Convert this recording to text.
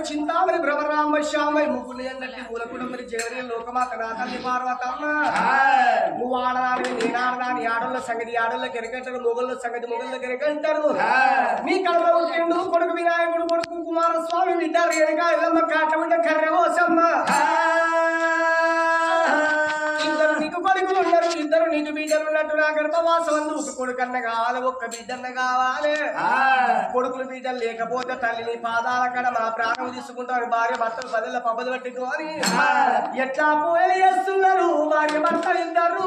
చింతామణి భ్రమరామ శ్యామై ముగ్గులు ఎందటి మూలకుడమని జగని లోకమాత నా తల్లి పార్వతమ్మ నువ్వు ఆడదాని నేను ఆడదాని ఆడోళ్ళ సంగతి ఆడోళ్ళకి ఎరగంటారు మొగళ్ళ సంగతి మొగళ్ళకి ఎరగంటారు మీ కళ్ళ ఉంటూ కొడుకు వినాయకుడు కొడుకు కుమారస్వామి విద్యారు ఎనక ఎల్లమ్మ కాట ఉంటే కర్రవోసమ్మ ఇద్దరు నీకు కొడుకులు ఉన్నారు ఇద్దరు నీకు బిడ్డలు ఉన్నట్టు నా గర్భవాసం అందు ఒక కొడుకు అన్న కావాలి ఒక్క బిడ్డన్న కావాలి కొడుకులు బిడ్డలు లేకపోతే తల్లిని పాదాల కడ మా ప్రాణం తీసుకుంటారు భార్య భర్తలు పదెళ్ళ పబ్బలు పట్టుకొని ఎట్లా పూజలు చేస్తున్నారు భార్య భర్తలు ఇద్దరు